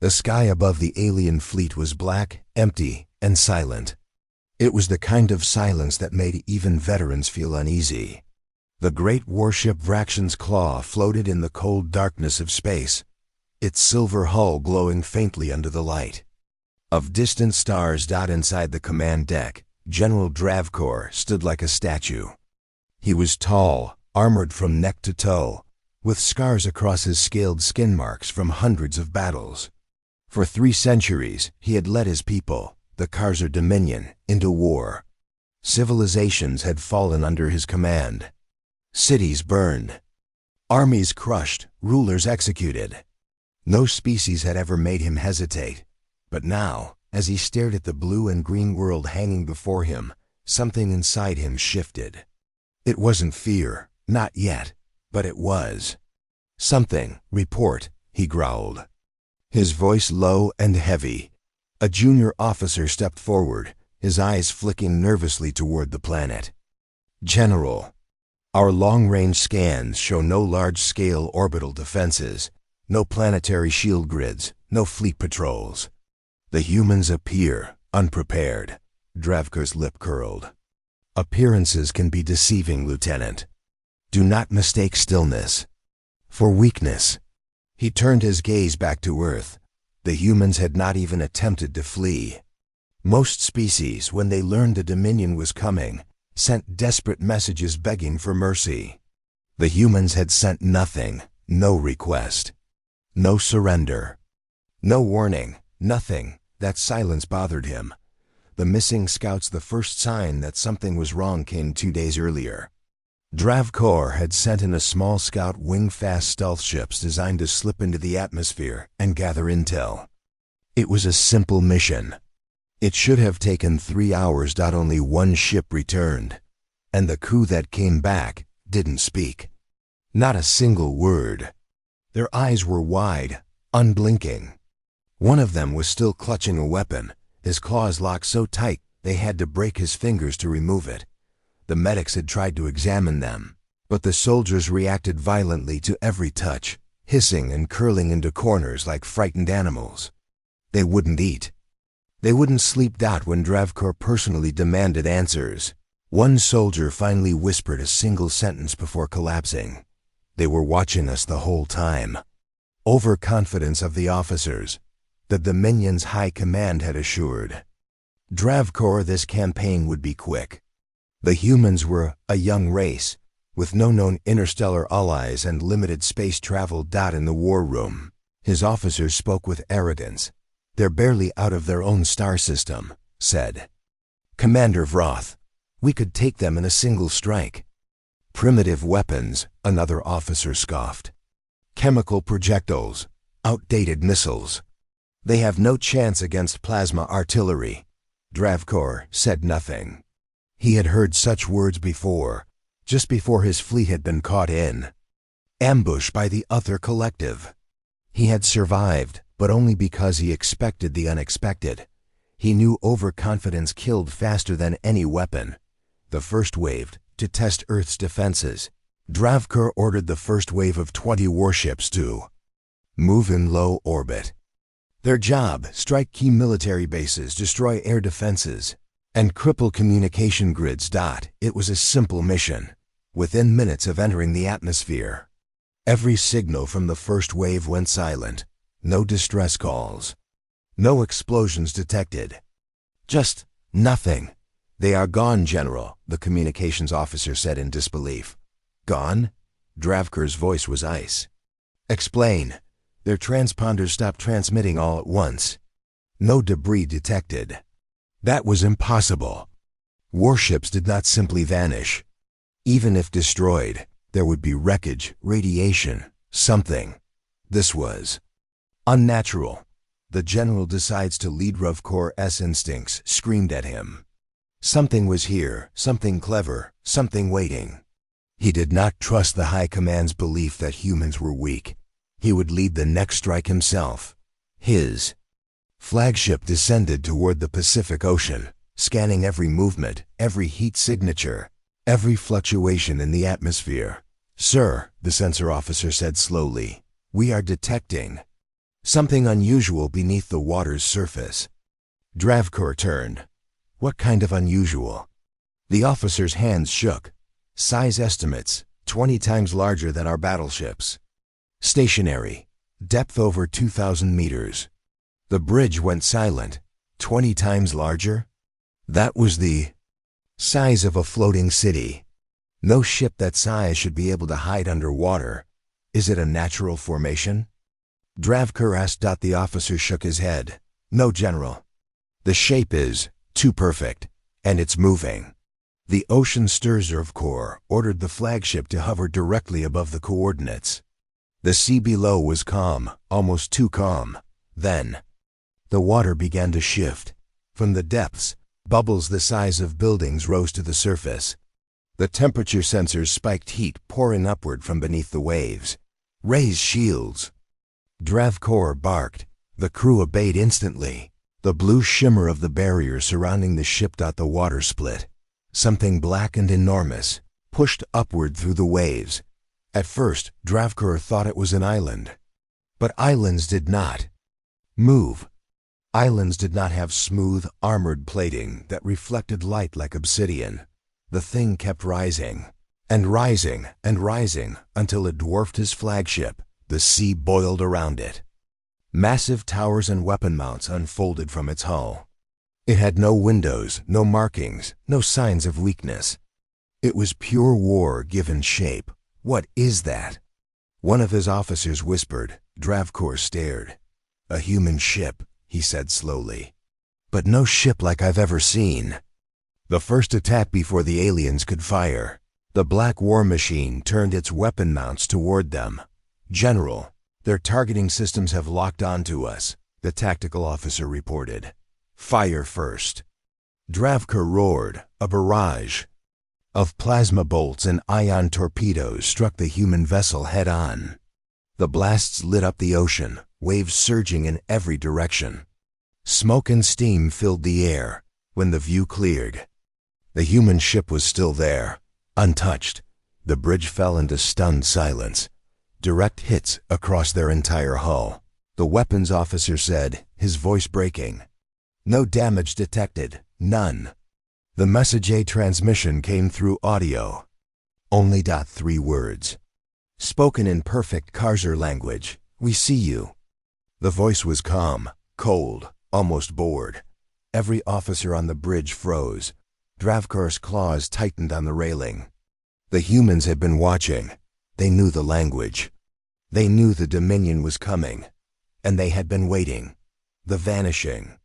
The sky above the alien fleet was black, empty, and silent. It was the kind of silence that made even veterans feel uneasy. The great warship Vraxion's Claw floated in the cold darkness of space, its silver hull glowing faintly under the light of distant stars. Inside the command deck, General Dravkor stood like a statue. He was tall, armored from neck to toe, with scars across his scaled skin marks from hundreds of battles. For 3 centuries, he had led his people, the Kaiser Dominion, into war. Civilizations had fallen under his command. Cities burned. Armies crushed, rulers executed. No species had ever made him hesitate. But now, as he stared at the blue and green world hanging before him, something inside him shifted. It wasn't fear, not yet, but it was. "Something, report," he growled. His voice low and heavy. A junior officer stepped forward, his eyes flicking nervously toward the planet. "General, our long-range scans show no large-scale orbital defenses, no planetary shield grids, no fleet patrols. The humans appear unprepared." Dravkor's lip curled. "Appearances can be deceiving, Lieutenant. Do not mistake stillness for weakness." He turned his gaze back to Earth. The humans had not even attempted to flee. Most species, when they learned the Dominion was coming, sent desperate messages begging for mercy. The humans had sent nothing, no request, no surrender, no warning, nothing. That silence bothered him. The missing scouts, the first sign that something was wrong, came 2 days earlier. Dravkor had sent in a small scout wing-fast stealth ships designed to slip into the atmosphere and gather intel. It was a simple mission. It should have taken 3 hours. Only 1 ship returned, and the crew that came back didn't speak. Not a single word. Their eyes were wide, unblinking. One of them was still clutching a weapon, his claws locked so tight they had to break his fingers to remove it. The medics had tried to examine them, but the soldiers reacted violently to every touch, hissing and curling into corners like frightened animals. They wouldn't eat. They wouldn't sleep. When Dravkor personally demanded answers, one soldier finally whispered a single sentence before collapsing. "They were watching us the whole time." Overconfidence of the officers, the Dominion's high command had assured Dravkor this campaign would be quick. The humans were a young race, with no known interstellar allies and limited space travel. In the war room, his officers spoke with arrogance. "They're barely out of their own star system," said Commander Vroth. "We could take them in a single strike." "Primitive weapons," another officer scoffed. "Chemical projectiles, outdated missiles. They have no chance against plasma artillery." Dravkor said nothing. He had heard such words before, just before his fleet had been caught in ambush by the other collective. He had survived, but only because he expected the unexpected. He knew overconfidence killed faster than any weapon. The first wave, to test Earth's defenses. Dravkor ordered the first wave of 20 warships to move in low orbit. Their job, strike key military bases, destroy air defenses, and cripple communication grids. It was a simple mission. Within minutes of entering the atmosphere, every signal from the first wave went silent. No distress calls. No explosions detected. Just nothing. "They are gone, General," the communications officer said in disbelief. "Gone?" Dravkor's voice was ice. "Explain." "Their transponders stopped transmitting all at once. No debris detected." That was impossible. Warships did not simply vanish. Even if destroyed, there would be wreckage, radiation, something. This was unnatural. The general decides to lead. Dravkor's instincts screamed at him. Something was here, something clever, something waiting. He did not trust the High Command's belief that humans were weak. He would lead the next strike himself. His flagship descended toward the Pacific Ocean, scanning every movement, every heat signature, every fluctuation in the atmosphere. "Sir," the sensor officer said slowly, "we are detecting Something unusual beneath the water's surface. Dravkur turned. What kind of unusual? The officer's hands shook. Size estimates, 20 times larger than our battleships. Stationary. Depth over 2,000 meters. The bridge went silent. 20 times larger? That was the size of a floating city. No ship that size should be able to hide underwater. Is it a natural formation? Dravkur asked. The officer shook his head. No, General. The shape is too perfect, and it's moving. The Ocean Reserve Corps ordered the flagship to hover directly above the coordinates. The sea below was calm, almost too calm. Then, the water began to shift. From the depths, bubbles the size of buildings rose to the surface. The temperature sensors spiked heat pouring upward from beneath the waves. Raise shields. Dravkur barked. The crew obeyed instantly. The blue shimmer of the barrier surrounding the ship. The water split. Something black and enormous pushed upward through the waves. At first, Dravkur thought it was an island. But islands did not move. Islands did not have smooth, armored plating that reflected light like obsidian. The thing kept rising, and rising, and rising, until it dwarfed his flagship. The sea boiled around it. Massive towers and weapon mounts unfolded from its hull. It had no windows, no markings, no signs of weakness. It was pure war given shape. What is that? One of his officers whispered. Dravkur stared. A human ship, he said slowly. But no ship like I've ever seen. The first attack before the aliens could fire. The black war machine turned its weapon mounts toward them. General, their targeting systems have locked onto us, the tactical officer reported. Fire first. Dravkur roared. A barrage of plasma bolts and ion torpedoes struck the human vessel head-on. The blasts lit up the ocean, waves surging in every direction. Smoke and steam filled the air. When the view cleared, the human ship was still there, untouched. The bridge fell into stunned silence. Direct hits across their entire hull. The weapons officer said, his voice breaking. No damage detected. None. The message A transmission came through audio. Only 3 words. Spoken in perfect Kharzer language. We see you. The voice was calm, cold, almost bored. Every officer on the bridge froze. Dravkur's claws tightened on the railing. The humans had been watching. They knew the language. They knew the Dominion was coming. And they had been waiting. The vanishing.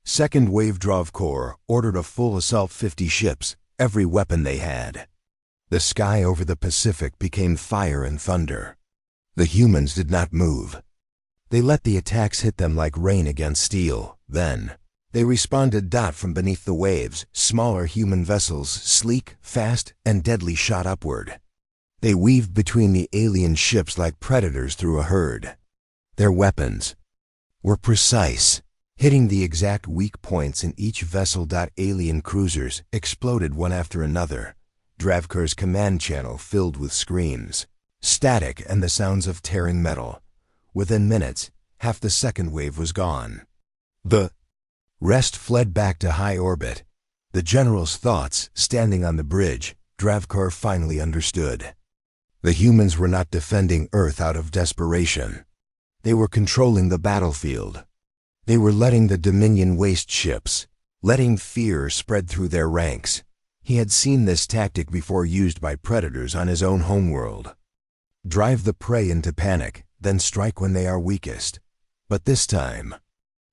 Second Wave Dravkur ordered a full assault 50 ships, every weapon they had. The sky over the Pacific became fire and thunder. The humans did not move. They let the attacks hit them like rain against steel. Then, they responded. From beneath the waves, smaller human vessels, sleek, fast, and deadly, shot upward. They weaved between the alien ships like predators through a herd. Their weapons were precise, hitting the exact weak points in each vessel. Alien cruisers exploded one after another. Dravkur's command channel filled with screams, static, and the sounds of tearing metal. Within minutes, half the second wave was gone. The rest fled back to high orbit. The general's thoughts, standing on the bridge, Dravkur finally understood. The humans were not defending Earth out of desperation. They were controlling the battlefield. They were letting the Dominion waste ships, letting fear spread through their ranks. He had seen this tactic before used by predators on his own homeworld. Drive the prey into panic, then strike when they are weakest. But this time,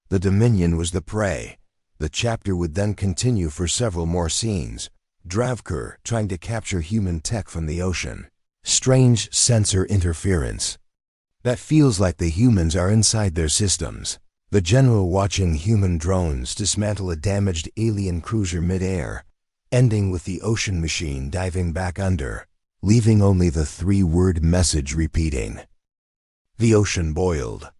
the Dominion was the prey. The chapter would then continue for several more scenes. Dravkur trying to capture human tech from the ocean. Strange sensor interference. That feels like the humans are inside their systems. The general watching human drones dismantle a damaged alien cruiser mid-air, ending with the ocean machine diving back under, leaving only the 3-word message repeating. The ocean boiled.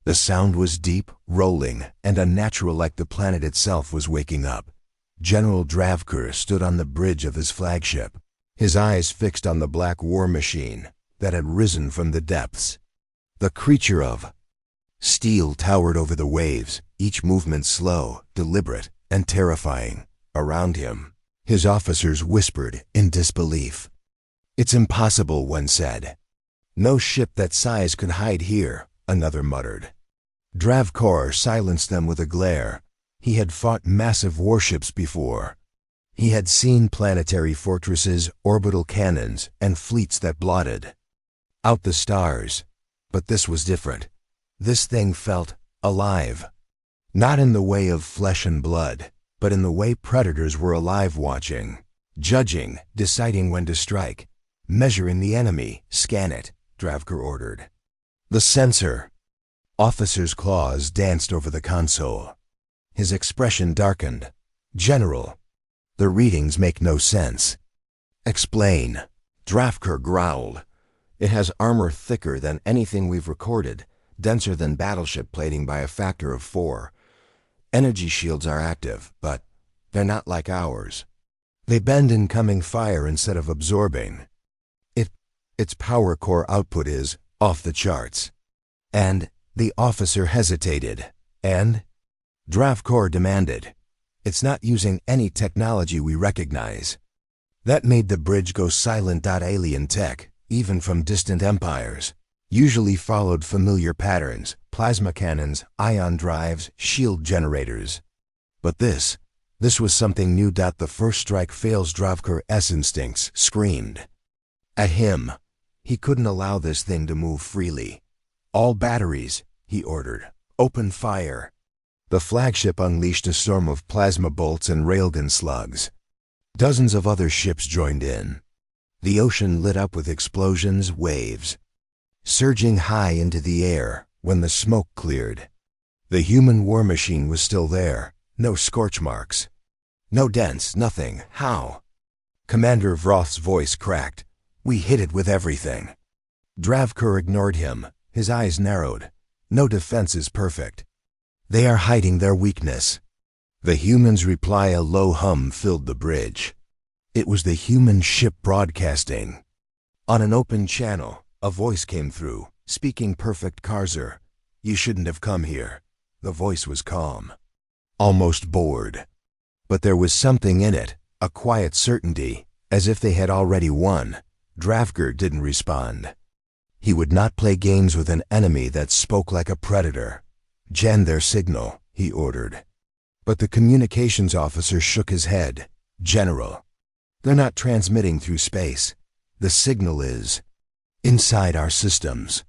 The sound was deep, rolling, and unnatural, like the planet itself was waking up. General Dravkur stood on the bridge of his flagship, his eyes fixed on the black war machine that had risen from the depths. The creature of Steel towered over the waves, each movement slow, deliberate, and terrifying. Around him, his officers whispered in disbelief. "It's impossible," one said. "No ship that size could hide here," another muttered. Dravkor silenced them with a glare. He had fought massive warships before. He had seen planetary fortresses, orbital cannons, and fleets that blotted out the stars. But this was different. This thing felt alive. Not in the way of flesh and blood, but in the way predators were alive, watching, judging, deciding when to strike. "Measuring the enemy, scan it," Dravkor ordered. "The sensor." Officer's claws danced over the console. His expression darkened. "General, the readings make no sense." "Explain." Dravkor growled. "It has armor thicker than anything we've recorded, denser than battleship plating by a factor of 4. Energy shields are active, but they're not like ours. They bend incoming fire instead of absorbing. Its power core output is off the charts." And the officer hesitated. "And?" Dravkor demanded. "It's not using any technology we recognize." That made the bridge go silent. Alien tech, even from distant empires, usually followed familiar patterns: plasma cannons, ion drives, shield generators. But this was something new. The first strike fails. Dravkor's instincts screamed at him. He couldn't allow this thing to move freely. "All batteries," he ordered. "Open fire." The flagship unleashed a storm of plasma bolts and railgun slugs. Dozens of other ships joined in. The ocean lit up with explosions, waves surging high into the air. When the smoke cleared, the human war machine was still there. No scorch marks. No dents, nothing. "How?" Commander Vroth's voice cracked. "We hit it with everything." Dravkor ignored him. His eyes narrowed. "No defense is perfect. They are hiding their weakness." The human's reply, a low hum, filled the bridge. It was the human ship broadcasting. On an open channel, a voice came through, speaking perfect Kharzer. "You shouldn't have come here." The voice was calm, almost bored. But there was something in it, a quiet certainty, as if they had already won. Dravkor didn't respond. He would not play games with an enemy that spoke like a predator. "Gen their signal," he ordered. But the communications officer shook his head. "General, they're not transmitting through space. The signal is inside our systems."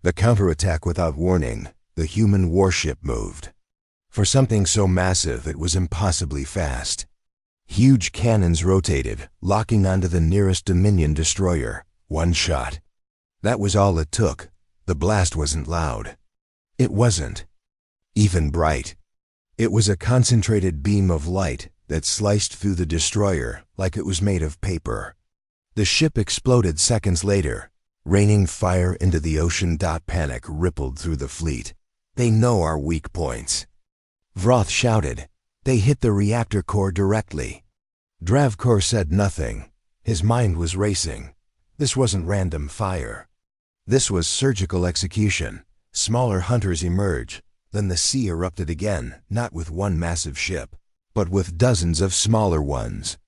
The counterattack without warning, the human warship moved. For something so massive, it was impossibly fast. Huge cannons rotated, locking onto the nearest Dominion destroyer. One shot. That was all it took. The blast wasn't loud. It wasn't even bright. It was a concentrated beam of light that sliced through the destroyer like it was made of paper. The ship exploded seconds later, raining fire into the ocean. Panic rippled through the fleet. "They know our weak points." Vroth shouted. "They hit the reactor core directly." Dravkor said nothing. His mind was racing. This wasn't random fire. This was surgical execution. Smaller hunters emerged. Then the sea erupted again, not with one massive ship, but with dozens of smaller ones.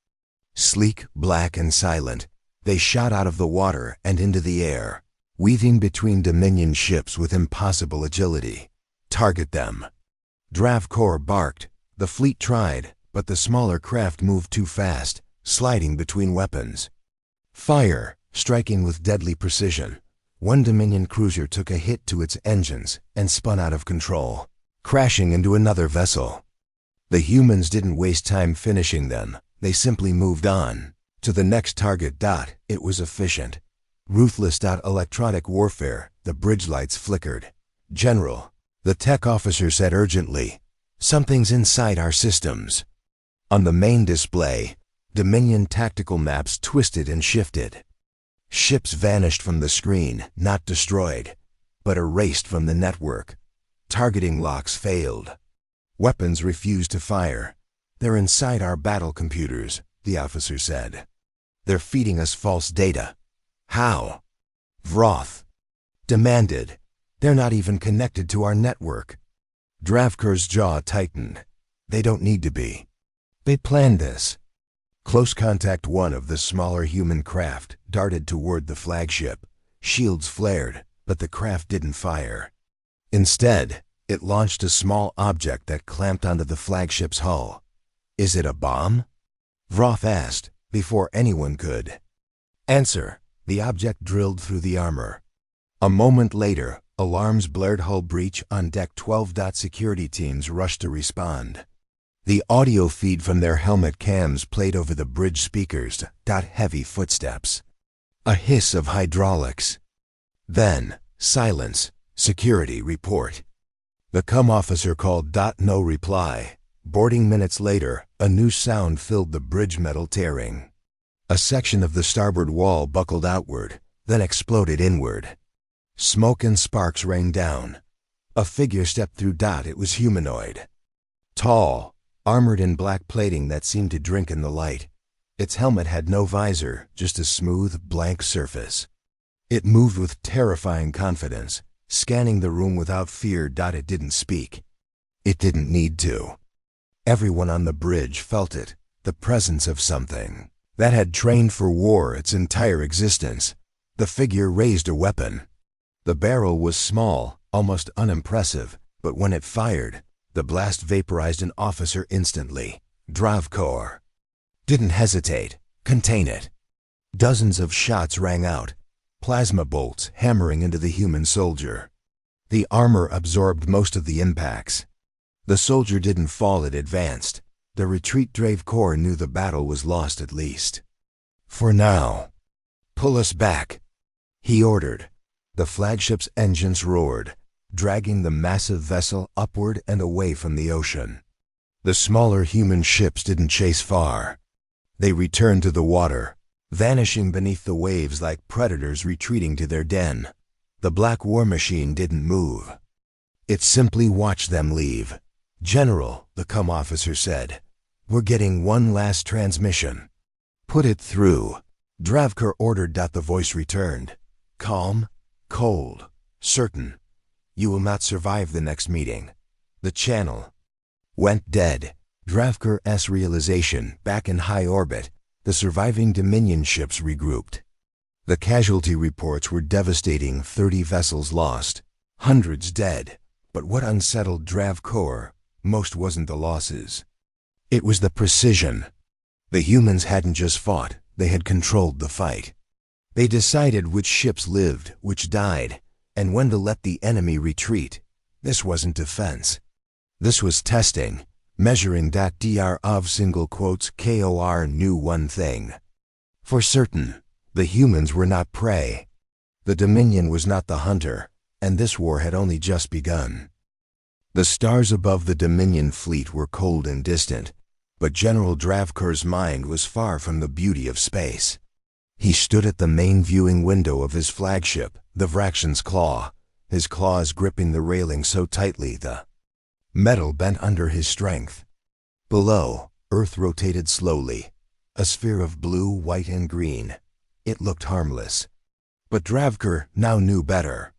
Sleek, black, and silent, they shot out of the water and into the air, weaving between Dominion ships with impossible agility. "Target them." Dravkor barked. The fleet tried, but the smaller craft moved too fast, sliding between weapons. "Fire," striking with deadly precision. One Dominion cruiser took a hit to its engines and spun out of control, crashing into another vessel. The humans didn't waste time finishing them. They simply moved on to the next target. It was efficient. Ruthless. Electronic warfare. The bridge lights flickered. "General," the tech officer said urgently, "something's inside our systems." On the main display, Dominion tactical maps twisted and shifted. Ships vanished from the screen, not destroyed, but erased from the network. Targeting locks failed. Weapons refused to fire. "They're inside our battle computers," the officer said. "They're feeding us false data." "How?" Vroth demanded. They're not even connected to our network. Dravker's jaw tightened. They don't need to be. They planned this. Close Contact 1 of the smaller human craft darted toward the flagship. Shields flared, but the craft didn't fire. Instead, it launched a small object that clamped onto the flagship's hull. Is it a bomb? Vroth asked, before anyone could answer. The object drilled through the armor. A moment later, alarms blared. Hull breach on deck 12. Security teams rushed to respond. The audio feed from their helmet cams played over the bridge speakers. Heavy footsteps. A hiss of hydraulics. Then, silence. Security report. The cum officer called. No reply. Boarding minutes later, a new sound filled the bridge, metal tearing. A section of the starboard wall buckled outward, then exploded inward. Smoke and sparks rained down. A figure stepped through. It was humanoid. Tall, armored in black plating that seemed to drink in the light. Its helmet had no visor, just a smooth, blank surface. It moved with terrifying confidence, scanning the room without fear. It didn't speak. It didn't need to. Everyone on the bridge felt it, the presence of something that had trained for war its entire existence. The figure raised a weapon. The barrel was small, almost unimpressive, but when it fired, the blast vaporized an officer instantly. Dravkor didn't hesitate. Contain it. Dozens of shots rang out, plasma bolts hammering into the human soldier. The armor absorbed most of the impacts. The soldier didn't fall, it advanced. The retreat. Dravkor knew the battle was lost, at least for now. Pull us back, he ordered. The flagship's engines roared, dragging the massive vessel upward and away from the ocean. The smaller human ships didn't chase far. They returned to the water, vanishing beneath the waves like predators retreating to their den. The black war machine didn't move. It simply watched them leave. General, the cum officer said, we're getting one last transmission. Put it through. Dravkor ordered. The voice returned. Calm, cold, certain. You will not survive the next meeting. The channel went dead. Dravkor's realization. Back in high orbit, the surviving Dominion ships regrouped. The casualty reports were devastating. 30 vessels lost, hundreds dead. But what unsettled Dravkor most wasn't the losses. It was the precision. The humans hadn't just fought, they had controlled the fight. They decided which ships lived, which died, and when to let the enemy retreat. This wasn't defense. This was testing, measuring. Dr. of single quotes Kor knew one thing for certain. The humans were not prey. The Dominion was not the hunter, and this war had only just begun. The stars above the Dominion fleet were cold and distant, but General Dravkor's mind was far from the beauty of space. He stood at the main viewing window of his flagship, the Vraxion's Claw, his claws gripping the railing so tightly the metal bent under his strength. Below, Earth rotated slowly, a sphere of blue, white, and green. It looked harmless. But Dravkor now knew better.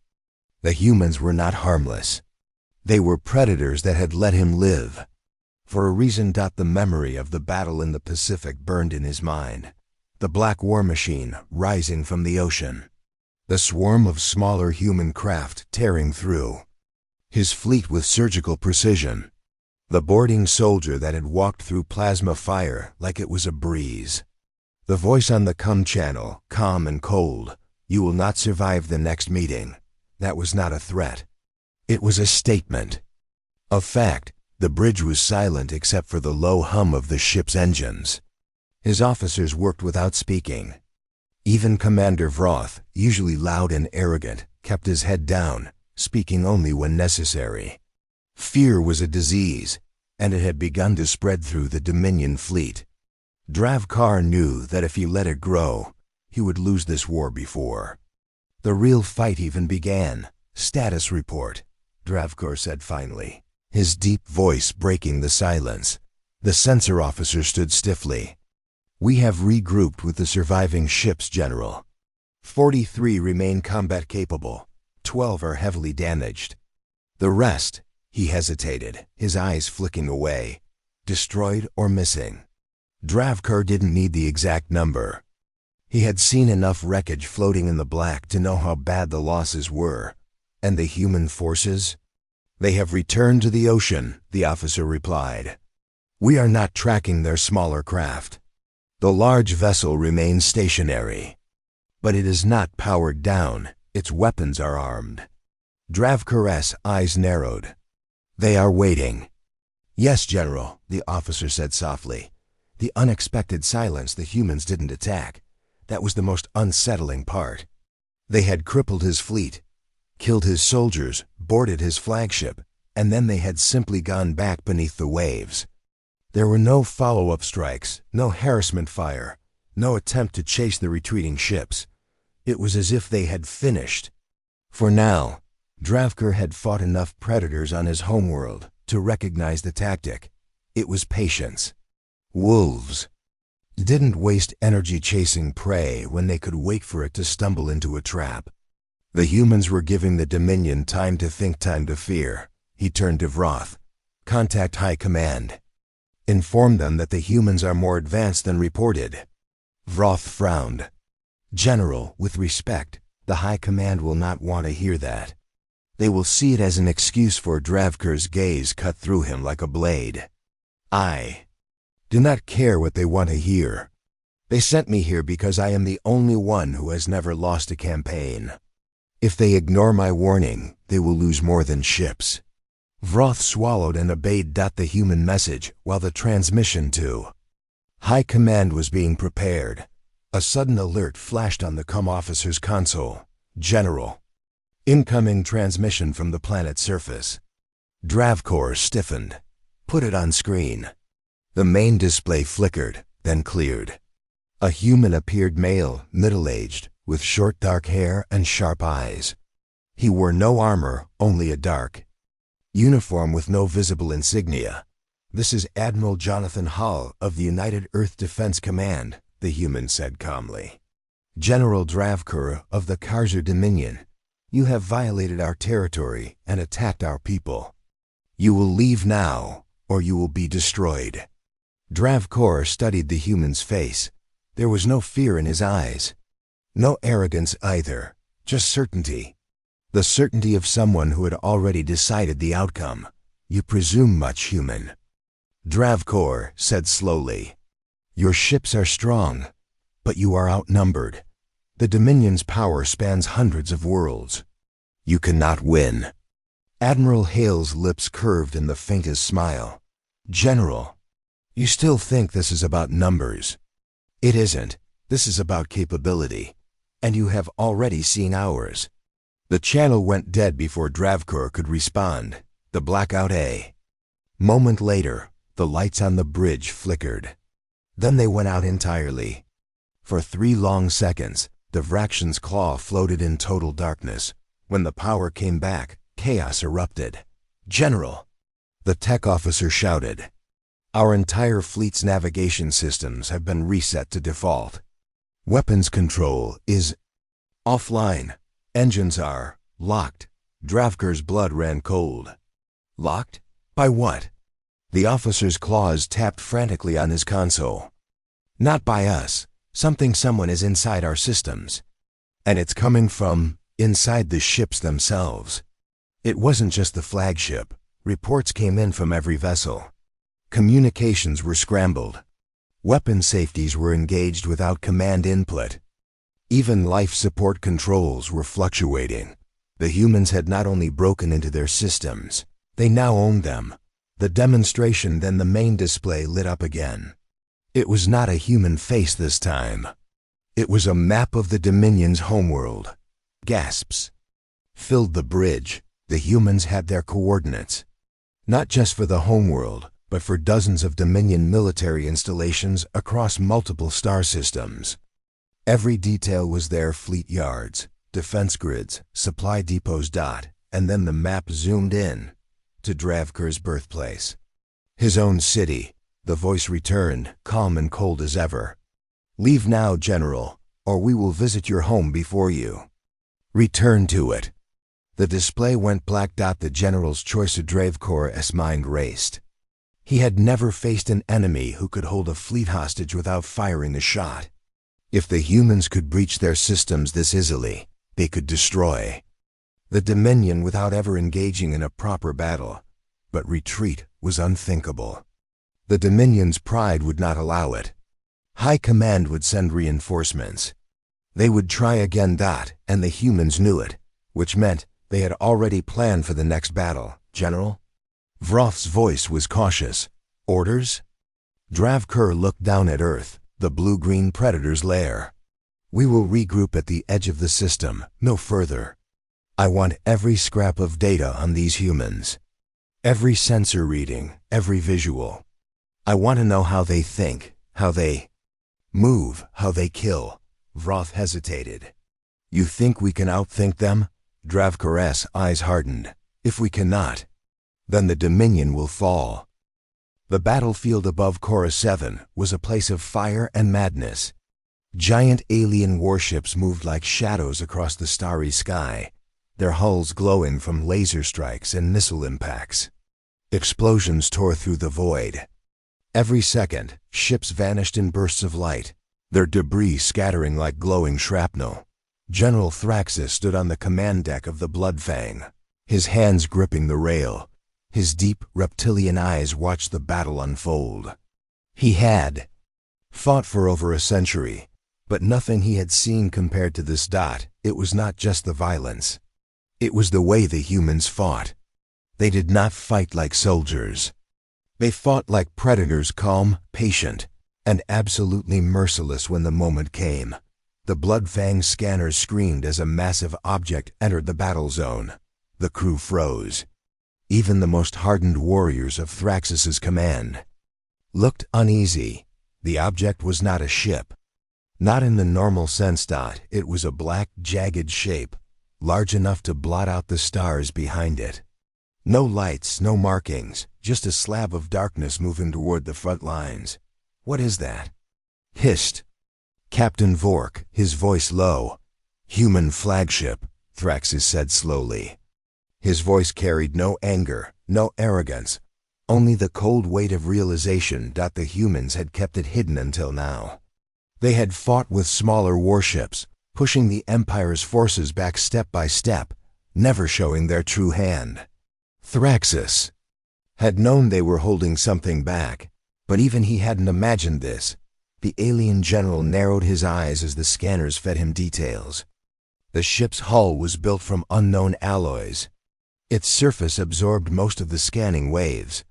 The humans were not harmless. They were predators that had let him live. For a reason. The memory of the battle in the Pacific burned in his mind. The black war machine rising from the ocean. The swarm of smaller human craft tearing through. His fleet with surgical precision. The boarding soldier that had walked through plasma fire like it was a breeze. The voice on the cum channel, calm and cold. You will not survive the next meeting. That was not a threat. It was a statement. A fact. The bridge was silent except for the low hum of the ship's engines. His officers worked without speaking. Even Commander Vroth, usually loud and arrogant, kept his head down, speaking only when necessary. Fear was a disease, and it had begun to spread through the Dominion fleet. Dravkor knew that if he let it grow, he would lose this war before the real fight even began. Status report, Dravkor said finally, his deep voice breaking the silence. The sensor officer stood stiffly. We have regrouped with the surviving ships, General. 43 remain combat capable. 12 are heavily damaged. The rest, he hesitated, his eyes flicking away, destroyed or missing. Dravkur didn't need the exact number. He had seen enough wreckage floating in the black to know how bad the losses were. And the human forces? They have returned to the ocean, the officer replied. We are not tracking their smaller craft. The large vessel remains stationary. But it is not powered down, its weapons are armed. Dravkur's eyes narrowed. They are waiting. Yes, General, the officer said softly. The unexpected silence, the humans didn't attack. That was the most unsettling part. They had crippled his fleet, killed his soldiers, boarded his flagship, and then they had simply gone back beneath the waves. There were no follow-up strikes, no harassment fire, no attempt to chase the retreating ships. It was as if they had finished. For now, Dravkur had fought enough predators on his homeworld to recognize the tactic. It was patience. Wolves didn't waste energy chasing prey when they could wait for it to stumble into a trap. The humans were giving the Dominion time to think, time to fear. He turned to Vroth. Contact High Command. Inform them that the humans are more advanced than reported. Vroth frowned. General, with respect, the High Command will not want to hear that. They will see it as an excuse for Dravkur's gaze cut through him like a blade. I do not care what they want to hear. They sent me here because I am the only one who has never lost a campaign. If they ignore my warning, they will lose more than ships. Vroth swallowed and obeyed the human message, while the transmission to High Command was being prepared. A sudden alert flashed on the comm officer's console. General. Incoming transmission from the planet's surface. Dravkur stiffened. Put it on screen. The main display flickered, then cleared. A human appeared, male, middle-aged, with short dark hair and sharp eyes. He wore no armor, only a dark uniform with no visible insignia. This is Admiral Jonathan Hull of the United Earth Defense Command, the human said calmly. General Dravkur of the Karzer Dominion, you have violated our territory and attacked our people. You will leave now, or you will be destroyed. Dravkur studied the human's face. There was no fear in his eyes. No arrogance either, just certainty. The certainty of someone who had already decided the outcome. You presume much, human. Dravkur said slowly. Your ships are strong, but you are outnumbered. The Dominion's power spans hundreds of worlds. You cannot win. Admiral Hale's lips curved in the faintest smile. General, you still think this is about numbers. It isn't. This is about capability. And you have already seen ours. The channel went dead before Dravkur could respond. The blackout A. Moment later, the lights on the bridge flickered. Then they went out entirely. For 3 long seconds, the Vraxian's claw floated in total darkness. When the power came back, chaos erupted. General! The tech officer shouted. Our entire fleet's navigation systems have been reset to default. Weapons control is offline. Engines are locked. Dravkur's blood ran cold. Locked? By what? The officer's claws tapped frantically on his console. Not by us. Someone is inside our systems. And it's coming from inside the ships themselves. It wasn't just the flagship. Reports came in from every vessel. Communications were scrambled. Weapon safeties were engaged without command input. Even life support controls were fluctuating. The humans had not only broken into their systems, they now owned them. The demonstration, then the main display lit up again. It was not a human face this time. It was a map of the Dominion's homeworld. Gasps filled the bridge. The humans had their coordinates. Not just for the homeworld, but for dozens of Dominion military installations across multiple star systems. Every detail was there: fleet yards, defense grids, supply depots. And then the map zoomed in to Dravkur's birthplace. His own city. The voice returned, calm and cold as ever. Leave now, General, or we will visit your home before you. Return to it. The display went black. The general's choice of Dravecor's mind raced. He had never faced an enemy who could hold a fleet hostage without firing a shot. If the humans could breach their systems this easily, they could destroy the Dominion without ever engaging in a proper battle. But retreat was unthinkable. The Dominion's pride would not allow it. High Command would send reinforcements. They would try again. And the humans knew it, which meant they had already planned for the next battle. General? Vroth's voice was cautious. Orders? Dravkur looked down at Earth, the blue-green predator's lair. We will regroup at the edge of the system, no further. I want every scrap of data on these humans. Every sensor reading, every visual. I want to know how they think, how they move, how they kill. Vroth hesitated. You think we can outthink them? Dravkur's eyes hardened. If we cannot, then the Dominion will fall. The battlefield above Korra 7 was a place of fire and madness. Giant alien warships moved like shadows across the starry sky, their hulls glowing from laser strikes and missile impacts. Explosions tore through the void. Every second, ships vanished in bursts of light, their debris scattering like glowing shrapnel. General Thraxus stood on the command deck of the Bloodfang, his hands gripping the rail. His deep, reptilian eyes watched the battle unfold. He had fought for over a century, but nothing he had seen compared to this. It was not just the violence. It was the way the humans fought. They did not fight like soldiers. They fought like predators, calm, patient, and absolutely merciless when the moment came. The Bloodfang scanners screamed as a massive object entered the battle zone. The crew froze. Even the most hardened warriors of Thraxus's command looked uneasy. The object was not a ship. Not in the normal sense. It was a black, jagged shape, large enough to blot out the stars behind it. No lights, no markings, just a slab of darkness moving toward the front lines. What is that? Hissed Captain Vork, his voice low. Human flagship, Thraxus said slowly. His voice carried no anger, no arrogance, only the cold weight of realization. The humans had kept it hidden until now. They had fought with smaller warships, pushing the Empire's forces back step by step, never showing their true hand. Thraxus had known they were holding something back, but even he hadn't imagined this. The alien general narrowed his eyes as the scanners fed him details. The ship's hull was built from unknown alloys. Its surface absorbed most of the scanning waves.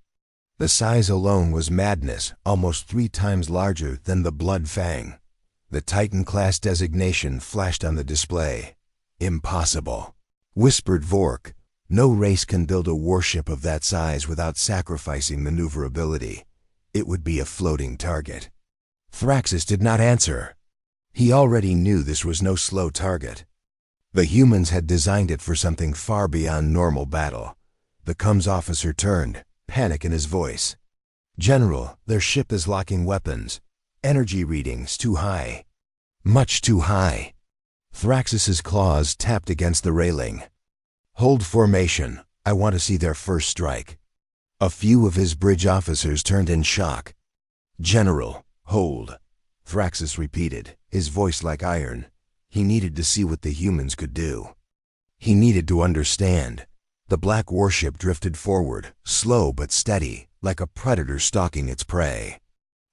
The size alone was madness, almost 3 times larger than the Bloodfang. The Titan-class designation flashed on the display. Impossible, whispered Vork. No race can build a warship of that size without sacrificing maneuverability. It would be a floating target. Thraxus did not answer. He already knew this was no slow target. The humans had designed it for something far beyond normal battle. The comms officer turned, panic in his voice. General, their ship is locking weapons. Energy readings too high. Much too high. Thraxus's claws tapped against the railing. Hold formation. I want to see their first strike. A few of his bridge officers turned in shock. General, hold. Thraxus repeated, his voice like iron. He needed to see what the humans could do. He needed to understand. The black warship drifted forward, slow but steady, like a predator stalking its prey.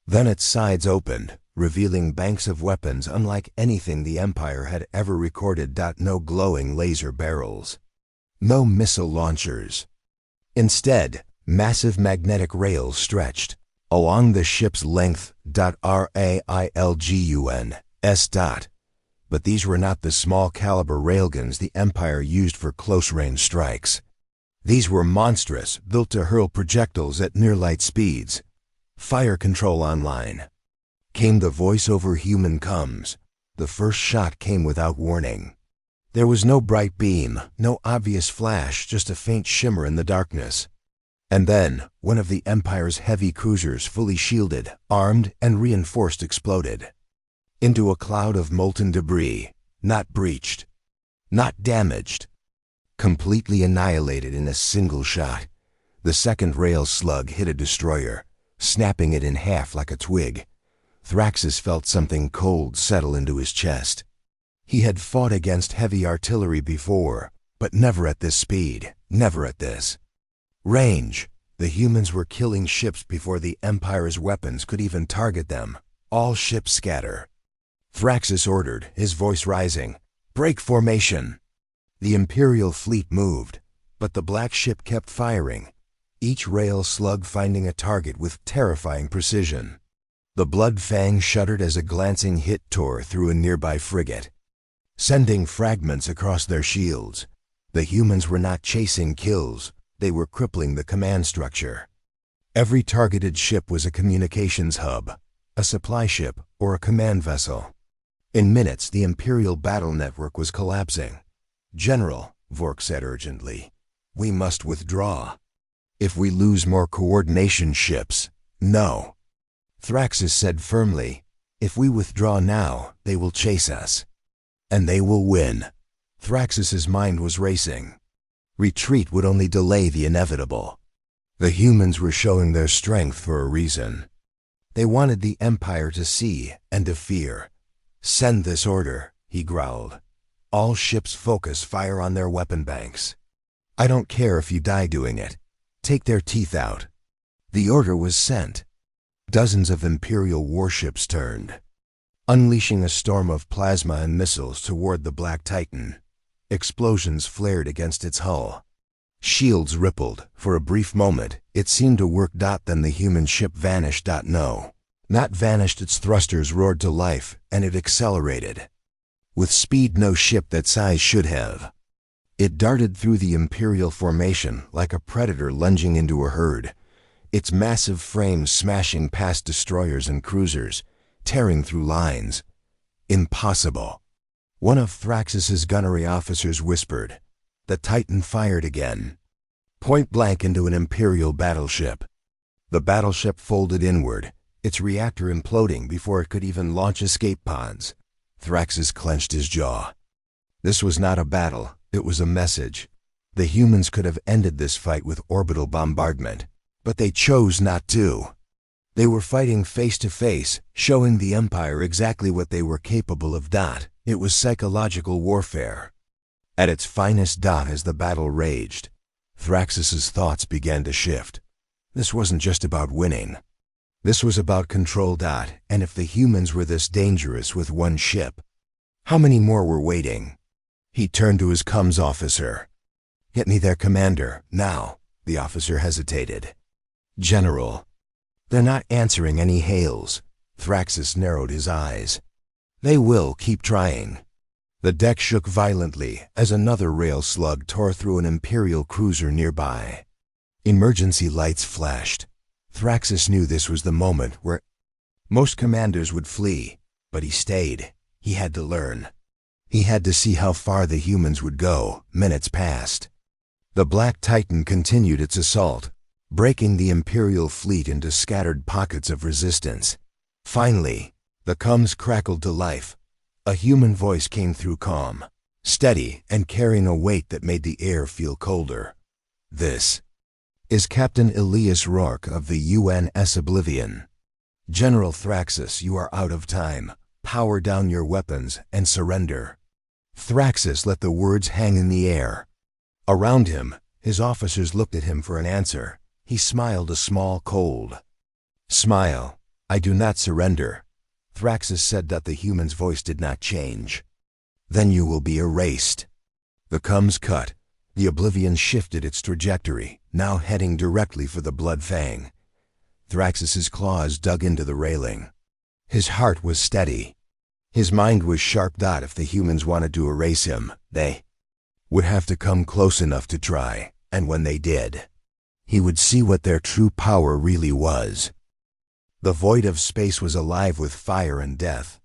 Then its sides opened, revealing banks of weapons unlike anything the Empire had ever recorded. No glowing laser barrels. No missile launchers. Instead, massive magnetic rails stretched along the ship's length. RAILGUNS. But these were not the small-caliber railguns the Empire used for close-range strikes. These were monstrous, built to hurl projectiles at near-light speeds. Fire control online. Came the voice-over human comms. The first shot came without warning. There was no bright beam, no obvious flash, just a faint shimmer in the darkness. And then, one of the Empire's heavy cruisers, fully shielded, armed, and reinforced, exploded into a cloud of molten debris, not breached, not damaged, completely annihilated in a single shot. The second rail slug hit a destroyer, snapping it in half like a twig. Thraxus felt something cold settle into his chest. He had fought against heavy artillery before, but never at this speed, never at this range. The humans were killing ships before the Empire's weapons could even target them. All ships scatter. Thraxus ordered, his voice rising, "Break formation!" The Imperial fleet moved, but the black ship kept firing, each rail slug finding a target with terrifying precision. The blood fang shuddered as a glancing hit tore through a nearby frigate, sending fragments across their shields. The humans were not chasing kills, they were crippling the command structure. Every targeted ship was a communications hub, a supply ship, or a command vessel. In minutes, the Imperial battle network was collapsing. "General," Vork said urgently, "we must withdraw. If we lose more coordination ships, no." Thraxus said firmly, "If we withdraw now, they will chase us. And they will win." Thraxus's mind was racing. Retreat would only delay the inevitable. The humans were showing their strength for a reason. They wanted the Empire to see and to fear. "Send this order," he growled. "All ships focus fire on their weapon banks. I don't care if you die doing it. Take their teeth out." The order was sent. Dozens of Imperial warships turned, unleashing a storm of plasma and missiles toward the Black Titan. Explosions flared against its hull. Shields rippled. For a brief moment, it seemed to work. Then the human ship vanished. No, not vanished. Its thrusters roared to life, and it accelerated. With speed no ship that size should have. It darted through the Imperial formation like a predator lunging into a herd, its massive frame smashing past destroyers and cruisers, tearing through lines. Impossible. One of Thraxus's gunnery officers whispered. The Titan fired again, point blank into an Imperial battleship. The battleship folded inward, its reactor imploding before it could even launch escape pods. Thraxus clenched his jaw. This was not a battle, it was a message. The humans could have ended this fight with orbital bombardment, but they chose not to. They were fighting face to face, showing the Empire exactly what they were capable of. It was psychological warfare. At its finest. As the battle raged, Thraxus's thoughts began to shift. This wasn't just about winning. This was about control. And if the humans were this dangerous with one ship, how many more were waiting? He turned to his comms officer. "Get me their commander, now." The officer hesitated. "General." "They're not answering any hails." Thraxus narrowed his eyes. "They will keep trying." The deck shook violently as another rail slug tore through an Imperial cruiser nearby. Emergency lights flashed. Thraxus knew this was the moment where most commanders would flee, but he stayed. He had to learn. He had to see how far the humans would go. Minutes passed. The Black Titan continued its assault, breaking the Imperial fleet into scattered pockets of resistance. Finally, the comms crackled to life. A human voice came through, calm, steady, and carrying a weight that made the air feel colder. "This is Captain Elias Rourke of the UNS Oblivion. General Thraxus, you are out of time. Power down your weapons and surrender." Thraxus let the words hang in the air. Around him, his officers looked at him for an answer. He smiled a small, cold smile. "I do not surrender." Thraxus said. The human's voice did not change. "Then you will be erased." The comms cut. The Oblivion shifted its trajectory, now heading directly for the blood fang. Thraxus's claws dug into the railing. His heart was steady. His mind was sharp. If the humans wanted to erase him, they would have to come close enough to try, and when they did, he would see what their true power really was. The void of space was alive with fire and death.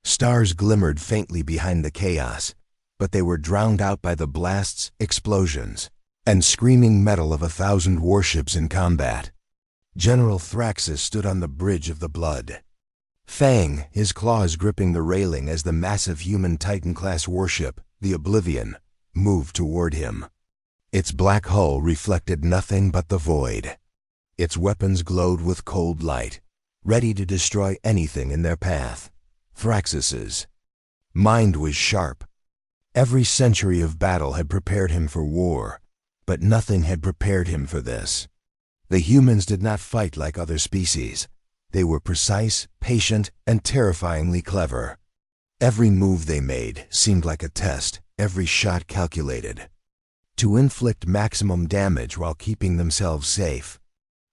Stars glimmered faintly behind the chaos, but they were drowned out by the blasts, explosions, and screaming metal of 1,000 warships in combat. General Thraxus stood on the bridge of the blood. Fang, his claws gripping the railing as the massive human Titan-class warship, the Oblivion, moved toward him. Its black hull reflected nothing but the void. Its weapons glowed with cold light, ready to destroy anything in their path. Thraxis's mind was sharp. Every century of battle had prepared him for war, but nothing had prepared him for this. The humans did not fight like other species. They were precise, patient, and terrifyingly clever. Every move they made seemed like a test, every shot calculated to inflict maximum damage while keeping themselves safe.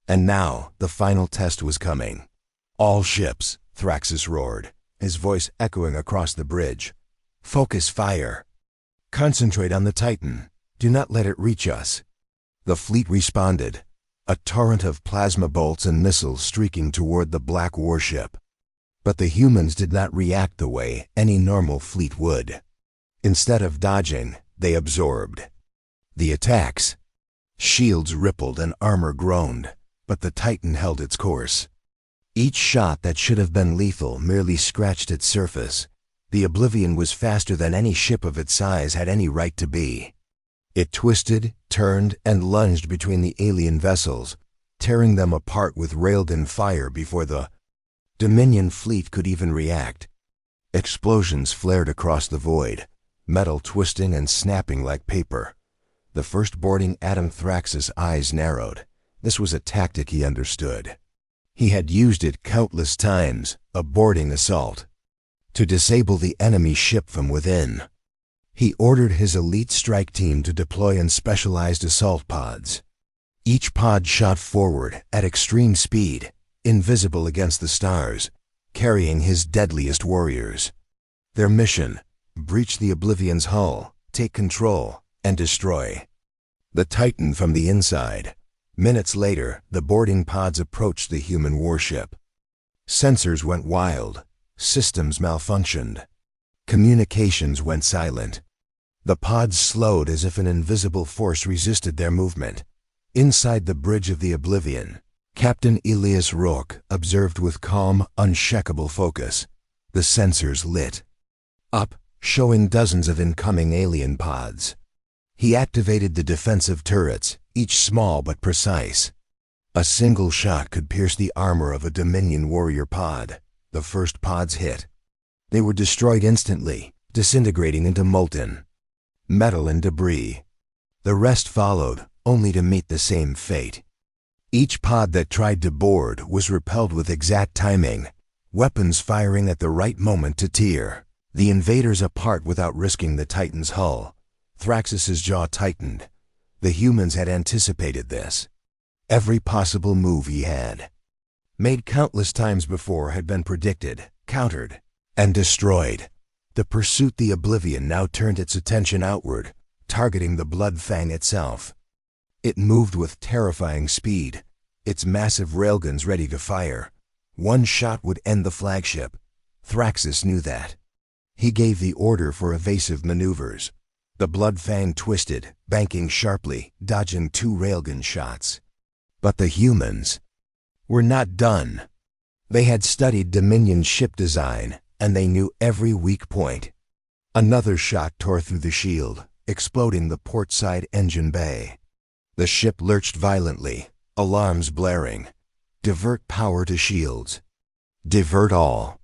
And now, the final test was coming. "All ships," Thraxis roared, his voice echoing across the bridge. "Focus fire. Concentrate on the Titan. Do not let it reach us." The fleet responded, a torrent of plasma bolts and missiles streaking toward the black warship. But the humans did not react the way any normal fleet would. Instead of dodging, they absorbed the attacks. Shields rippled and armor groaned, but the Titan held its course. Each shot that should have been lethal merely scratched its surface. The Oblivion was faster than any ship of its size had any right to be. It twisted, turned, and lunged between the alien vessels, tearing them apart with railgun fire before the Dominion fleet could even react. Explosions flared across the void, metal twisting and snapping like paper. The first boarding Adam Thrax's eyes narrowed. This was a tactic he understood. He had used it countless times, a boarding assault, to disable the enemy ship from within. He ordered his elite strike team to deploy in specialized assault pods. Each pod shot forward at extreme speed, invisible against the stars, carrying his deadliest warriors. Their mission: breach the Oblivion's hull, take control, and destroy the Titan from the inside. Minutes later, the boarding pods approached the human warship. Sensors went wild. Systems malfunctioned. Communications went silent. The pods slowed as if an invisible force resisted their movement. Inside the bridge of the Oblivion, Captain Elias Rourke observed with calm, unshakable focus. The sensors lit up, showing dozens of incoming alien pods. He activated the defensive turrets, each small but precise. A single shot could pierce the armor of a Dominion warrior pod. The first pods hit. They were destroyed instantly, disintegrating into molten metal and debris. The rest followed, only to meet the same fate. Each pod that tried to board was repelled with exact timing, weapons firing at the right moment to tear the invaders apart without risking the Titan's hull. Thraxis's jaw tightened. The humans had anticipated this. Every possible move he had, made countless times before, had been predicted, countered, and destroyed. To pursuit the Oblivion now turned its attention outward, targeting the Blood Fang itself. It moved with terrifying speed, its massive railguns ready to fire. One shot would end the flagship. Thraxis knew that. He gave the order for evasive maneuvers. The Blood Fang twisted, banking sharply, dodging 2 railgun shots. But the humans were not done. They had studied Dominion ship design, and they knew every weak point. Another shot tore through the shield, exploding the port side engine bay. The ship lurched violently, alarms blaring. Divert power to shields. Divert all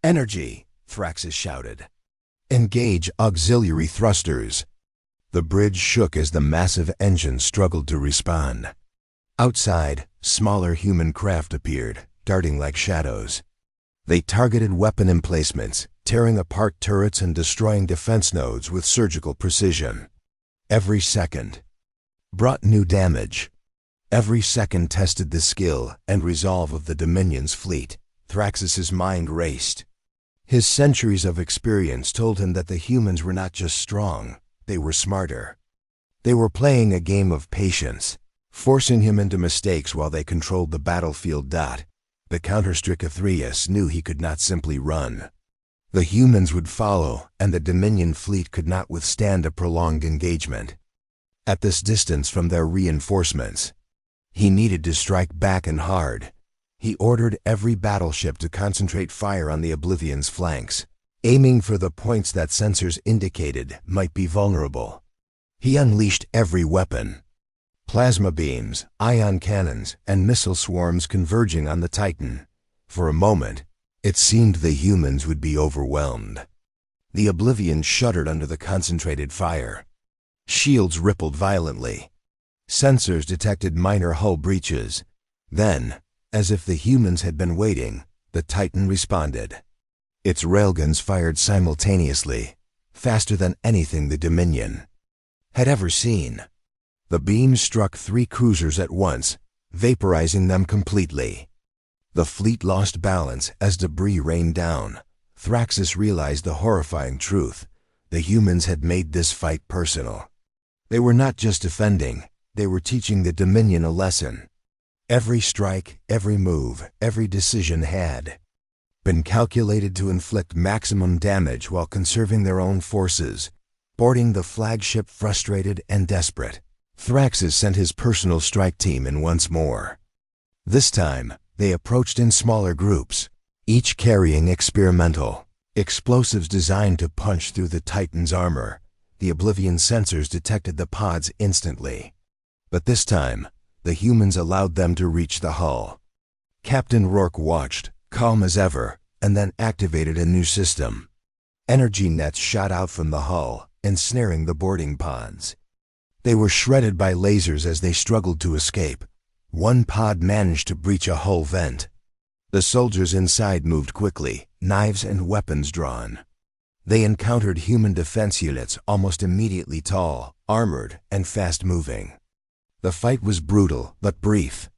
energy, Thraxis shouted. Engage auxiliary thrusters. The bridge shook as the massive engine struggled to respond. Outside, smaller human craft appeared, darting like shadows. They targeted weapon emplacements, tearing apart turrets and destroying defense nodes with surgical precision. Every second brought new damage. Every second tested the skill and resolve of the Dominion's fleet. Thraxis's mind raced. His centuries of experience told him that the humans were not just strong, they were smarter. They were playing a game of patience, forcing him into mistakes while they controlled the battlefield. The counter-Strickathrius knew he could not simply run. The humans would follow, and the Dominion fleet could not withstand a prolonged engagement. At this distance from their reinforcements, he needed to strike back and hard. He ordered every battleship to concentrate fire on the Oblivion's flanks, aiming for the points that sensors indicated might be vulnerable. He unleashed every weapon. Plasma beams, ion cannons, and missile swarms converging on the Titan. For a moment, it seemed the humans would be overwhelmed. The Oblivion shuddered under the concentrated fire. Shields rippled violently. Sensors detected minor hull breaches. Then, as if the humans had been waiting, the Titan responded. Its railguns fired simultaneously, faster than anything the Dominion had ever seen. The beams struck 3 cruisers at once, vaporizing them completely. The fleet lost balance as debris rained down. Thraxus realized the horrifying truth. The humans had made this fight personal. They were not just defending, they were teaching the Dominion a lesson. Every strike, every move, every decision had been calculated to inflict maximum damage while conserving their own forces. Boarding the flagship frustrated and desperate, Thraxus sent his personal strike team in once more. This time, they approached in smaller groups, each carrying experimental explosives designed to punch through the Titan's armor. The Oblivion sensors detected the pods instantly. But this time, the humans allowed them to reach the hull. Captain Rourke watched, calm as ever, and then activated a new system. Energy nets shot out from the hull, ensnaring the boarding pods. They were shredded by lasers as they struggled to escape. One pod managed to breach a hull vent. The soldiers inside moved quickly, knives and weapons drawn. They encountered human defense units almost immediately tall, armored, and fast-moving. The fight was brutal but brief.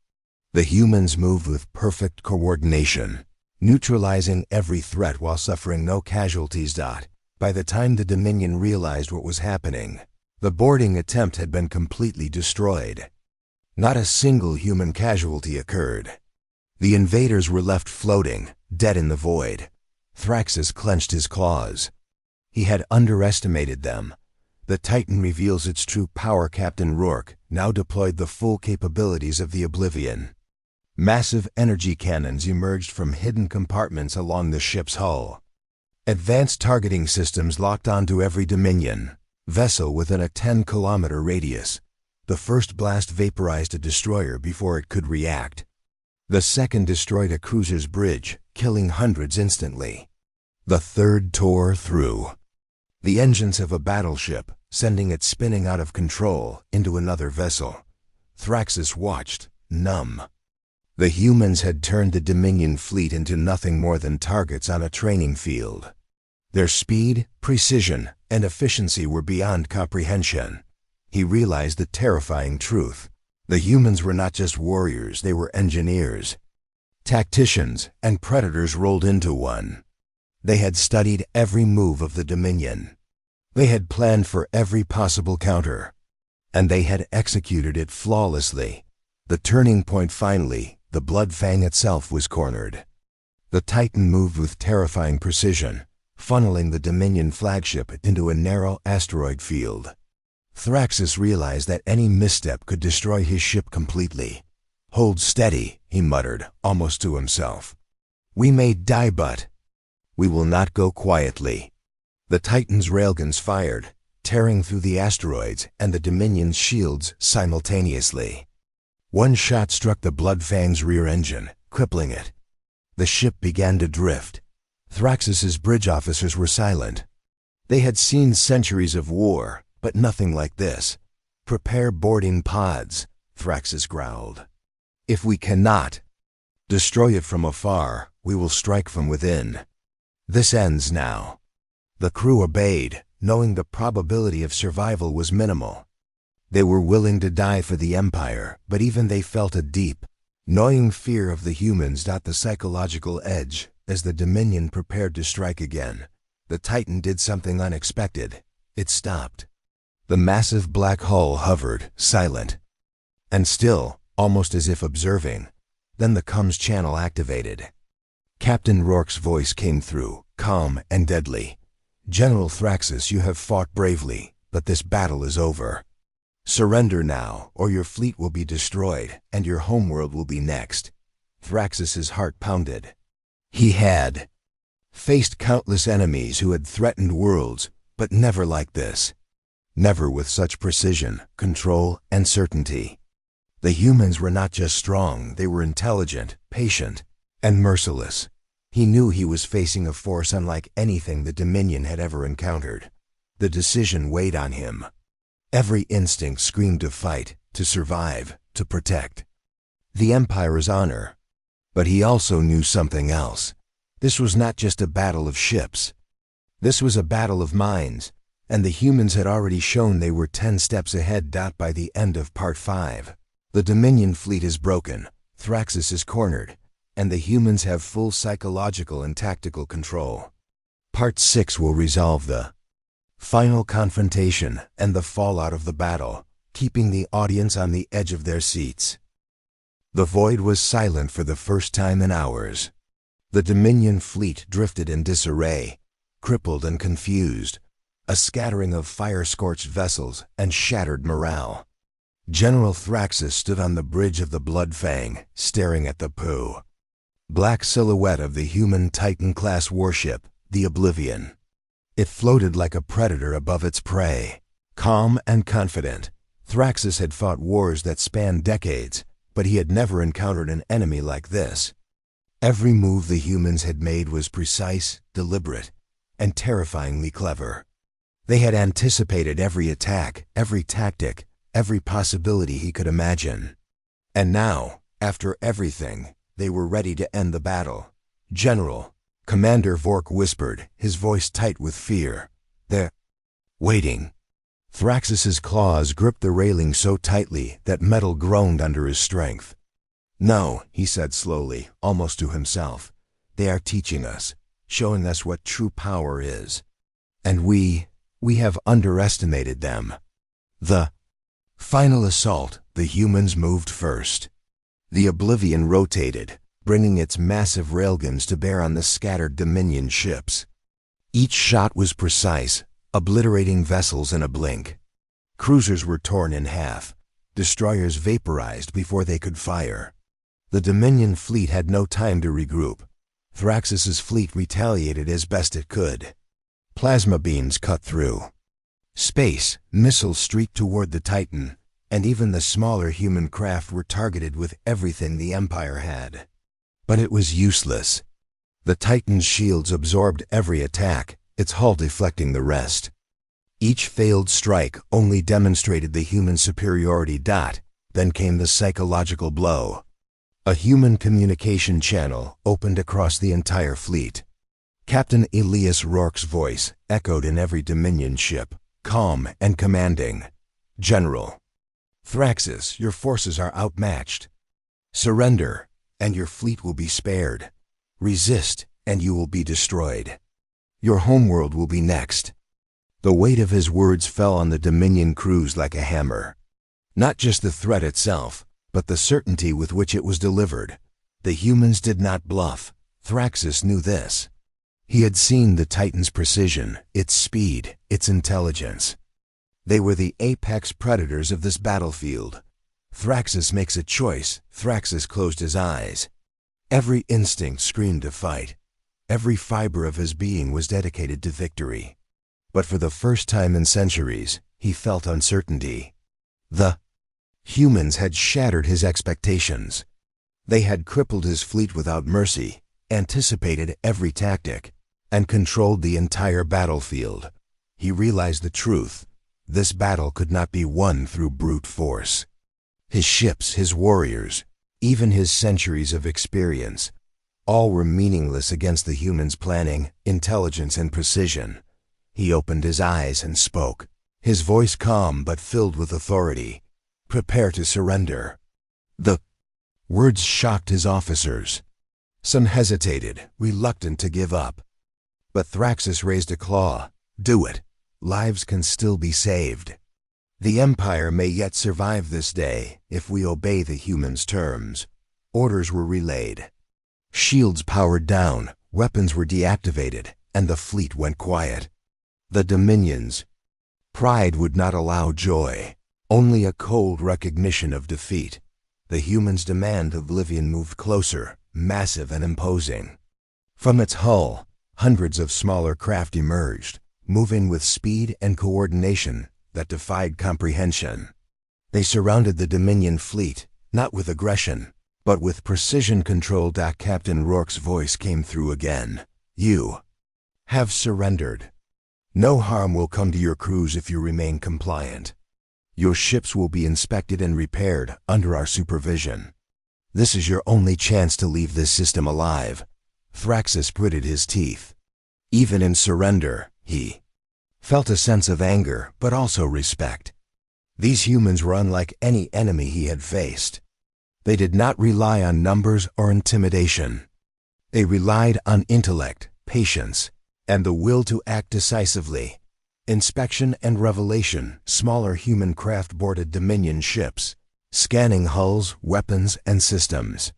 The humans moved with perfect coordination, neutralizing every threat while suffering no casualties. By the time the Dominion realized what was happening, the boarding attempt had been completely destroyed. Not a single human casualty occurred. The invaders were left floating, dead in the void. Thraxus clenched his claws. He had underestimated them. The Titan reveals its true power. Captain Rourke now deployed the full capabilities of the Oblivion. Massive energy cannons emerged from hidden compartments along the ship's hull. Advanced targeting systems locked onto every Dominion vessel within a 10-kilometer radius. The first blast vaporized a destroyer before it could react. The second destroyed a cruiser's bridge, killing hundreds instantly. The third tore through the engines of a battleship, sending it spinning out of control into another vessel. Thraxus watched, numb. The humans had turned the Dominion fleet into nothing more than targets on a training field. Their speed, precision, and efficiency were beyond comprehension. He realized the terrifying truth. The humans were not just warriors, they were engineers. Tacticians and predators rolled into one. They had studied every move of the Dominion. They had planned for every possible counter. And they had executed it flawlessly. The turning point finally, the Bloodfang itself was cornered. The Titan moved with terrifying precision, funneling the Dominion flagship into a narrow asteroid field. Thraxus realized that any misstep could destroy his ship completely. "Hold steady," he muttered, almost to himself. "We may die, but we will not go quietly." The Titan's railguns fired, tearing through the asteroids and the Dominion's shields simultaneously. One shot struck the Bloodfang's rear engine, crippling it. The ship began to drift. Thraxus's bridge officers were silent. They had seen centuries of war, but nothing like this. "Prepare boarding pods," Thraxus growled. "If we cannot destroy it from afar, we will strike from within. This ends now." The crew obeyed, knowing the probability of survival was minimal. They were willing to die for the Empire, but even they felt a deep, gnawing fear of the humans. The psychological edge. As the Dominion prepared to strike again, the Titan did something unexpected. It stopped. The massive black hull hovered, silent and still, almost as if observing. Then the comms channel activated. Captain Rourke's voice came through, calm and deadly. "General Thraxus, you have fought bravely, but this battle is over. Surrender now, or your fleet will be destroyed, and your homeworld will be next." Thraxus's heart pounded. He had faced countless enemies who had threatened worlds, but never like this. never with such precision, control, and certainty. The humans were not just strong, they were intelligent, patient, and merciless. He knew he was facing a force unlike anything the Dominion had ever encountered. The decision weighed on him. Every instinct screamed to fight, to survive, to protect the Empire's honor. But he also knew something else. This was not just a battle of ships. This was a battle of minds, and the humans had already shown they were 10 steps ahead. By the end of Part 5, the Dominion fleet is broken, Thraxus is cornered, and the humans have full psychological and tactical control. Part 6 will resolve the final confrontation and the fallout of the battle, keeping the audience on the edge of their seats. The void was silent for the first time in hours. The Dominion fleet drifted in disarray, crippled and confused, a scattering of fire-scorched vessels and shattered morale. General Thraxus stood on the bridge of the Bloodfang, staring at the black silhouette of the human Titan-class warship, the Oblivion. It floated like a predator above its prey. Calm and confident, Thraxus had fought wars that spanned decades, but he had never encountered an enemy like this. Every move the humans had made was precise, deliberate, and terrifyingly clever. They had anticipated every attack, every tactic, every possibility he could imagine. And now, after everything, they were ready to end the battle. "General," Commander Vork whispered, his voice tight with fear. "They're waiting." Thraxus's claws gripped the railing so tightly that metal groaned under his strength. "No," he said slowly, almost to himself. "They are teaching us, showing us what true power is. And we have underestimated them." The final assault, the humans moved first. The Oblivion rotated, bringing its massive railguns to bear on the scattered Dominion ships. Each shot was precise, obliterating vessels in a blink. Cruisers were torn in half, destroyers vaporized before they could fire. The Dominion fleet had no time to regroup. Thraxus's fleet retaliated as best it could. Plasma beams cut through space, missiles streaked toward the Titan, and even the smaller human craft were targeted with everything the Empire had. But it was useless. The Titan's shields absorbed every attack, its hull deflecting the rest. Each failed strike only demonstrated the human superiority. Then came the psychological blow. A human communication channel opened across the entire fleet. Captain Elias Rourke's voice echoed in every Dominion ship, calm and commanding. "General Thraxus, your forces are outmatched. Surrender, and your fleet will be spared. Resist, and you will be destroyed. Your homeworld will be next." The weight of his words fell on the Dominion crews like a hammer. Not just the threat itself, but the certainty with which it was delivered. The humans did not bluff. Thraxus knew this. He had seen the Titan's precision, its speed, its intelligence. They were the apex predators of this battlefield. Thraxus makes a choice. Thraxus closed his eyes. Every instinct screamed to fight. Every fiber of his being was dedicated to victory. But for the first time in centuries, he felt uncertainty. The humans had shattered his expectations. They had crippled his fleet without mercy, anticipated every tactic, and controlled the entire battlefield. He realized the truth. This battle could not be won through brute force. His ships, his warriors, even his centuries of experience, all were meaningless against the humans' planning, intelligence, and precision. He opened his eyes and spoke, his voice calm but filled with authority. "Prepare to surrender." The words shocked his officers. Some hesitated, reluctant to give up. But Thraxus raised a claw. "Do it. Lives can still be saved. The Empire may yet survive this day if we obey the humans' terms." Orders were relayed. Shields powered down, weapons were deactivated, and the fleet went quiet. The Dominion's pride would not allow joy, only a cold recognition of defeat. The humans' demand of Oblivion moved closer, massive and imposing. From its hull, hundreds of smaller craft emerged, moving with speed and coordination, that defied comprehension. They surrounded the Dominion fleet, not with aggression, but with precision control. Captain Rourke's voice came through again. You have surrendered. No harm will come to your crews if you remain compliant. Your ships will be inspected and repaired under our supervision. This is your only chance to leave this system alive. Thraxus gritted his teeth. Even in surrender, he felt a sense of anger, but also respect. These humans were unlike any enemy he had faced. They did not rely on numbers or intimidation. They relied on intellect, patience, and the will to act decisively. Inspection and revelation, smaller human craft boarded Dominion ships, scanning hulls, weapons, and systems.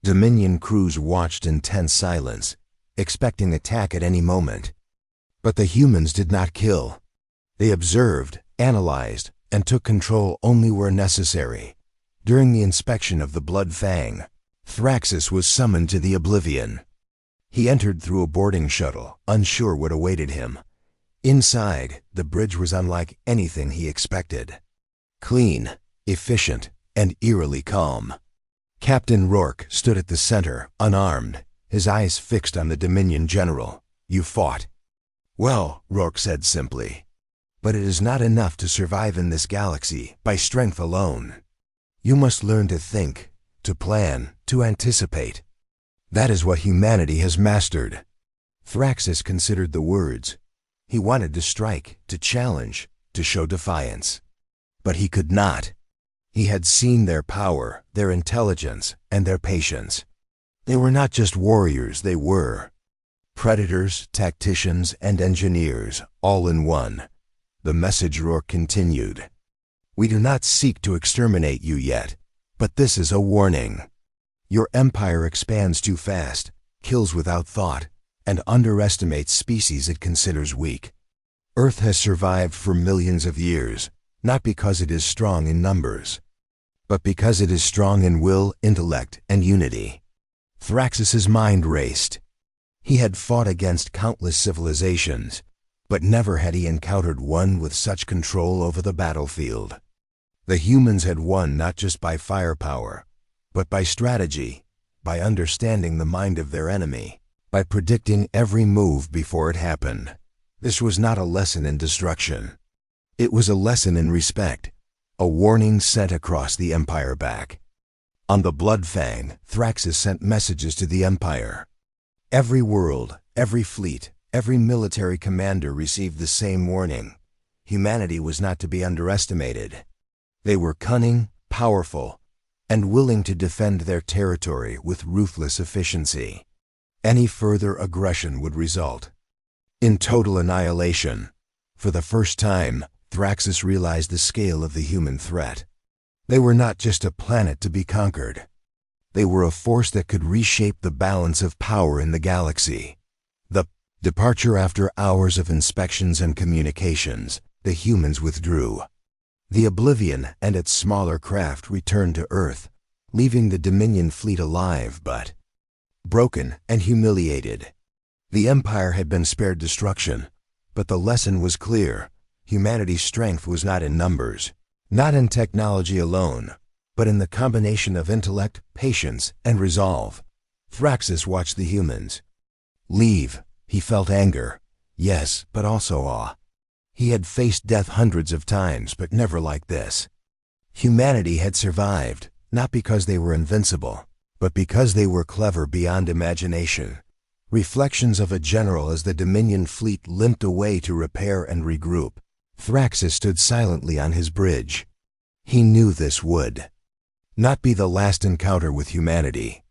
Dominion crews watched in tense silence, expecting attack at any moment. But the humans did not kill. They observed, analyzed, and took control only where necessary. During the inspection of the Blood Fang, Thraxus was summoned to the Oblivion. He entered through a boarding shuttle, unsure what awaited him. Inside, the bridge was unlike anything he expected. Clean, efficient, and eerily calm. Captain Rourke stood at the center, unarmed, his eyes fixed on the Dominion general. You fought. Well, Rourke said simply. But it is not enough to survive in this galaxy by strength alone. You must learn to think, to plan, to anticipate. That is what humanity has mastered. Thraxus considered the words. He wanted to strike, to challenge, to show defiance. But he could not. He had seen their power, their intelligence, and their patience. They were not just warriors, they were predators, tacticians, and engineers, all in one. The message Rourke continued. We do not seek to exterminate you yet, but this is a warning. Your empire expands too fast, kills without thought, and underestimates species it considers weak. Earth has survived for millions of years, not because it is strong in numbers, but because it is strong in will, intellect, and unity. Thraxus's mind raced. He had fought against countless civilizations, but never had he encountered one with such control over the battlefield. The humans had won not just by firepower, but by strategy, by understanding the mind of their enemy, by predicting every move before it happened. This was not a lesson in destruction. It was a lesson in respect, a warning sent across the Empire back. On the Blood Fang, Thraxus sent messages to the Empire. Every world, every fleet, every military commander received the same warning. Humanity was not to be underestimated. They were cunning, powerful, and willing to defend their territory with ruthless efficiency. Any further aggression would result in total annihilation. For the first time, Thraxus realized the scale of the human threat. They were not just a planet to be conquered. They were a force that could reshape the balance of power in the galaxy. The departure after hours of inspections and communications, the humans withdrew. The Oblivion and its smaller craft returned to Earth, leaving the Dominion fleet alive but broken and humiliated. The Empire had been spared destruction, but the lesson was clear. Humanity's strength was not in numbers, not in technology alone, but in the combination of intellect, patience, and resolve. Thraxus watched the humans leave. He felt anger, yes, but also awe. He had faced death hundreds of times, but never like this. Humanity had survived, not because they were invincible, but because they were clever beyond imagination. Reflections of a general as the Dominion fleet limped away to repair and regroup. Thraxus stood silently on his bridge. He knew this would not be the last encounter with humanity.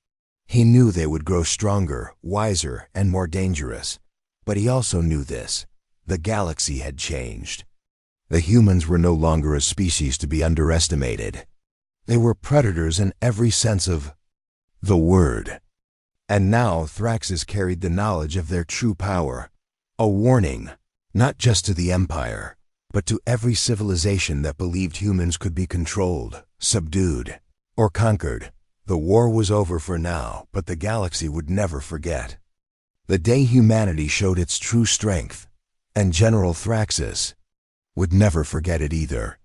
He knew they would grow stronger, wiser, and more dangerous. But he also knew this. The galaxy had changed. The humans were no longer a species to be underestimated. They were predators in every sense of the word. And now Thraxus carried the knowledge of their true power. A warning, not just to the Empire, but to every civilization that believed humans could be controlled, subdued, or conquered. The war was over for now, but the galaxy would never forget. The day humanity showed its true strength, and General Thraxus would never forget it either.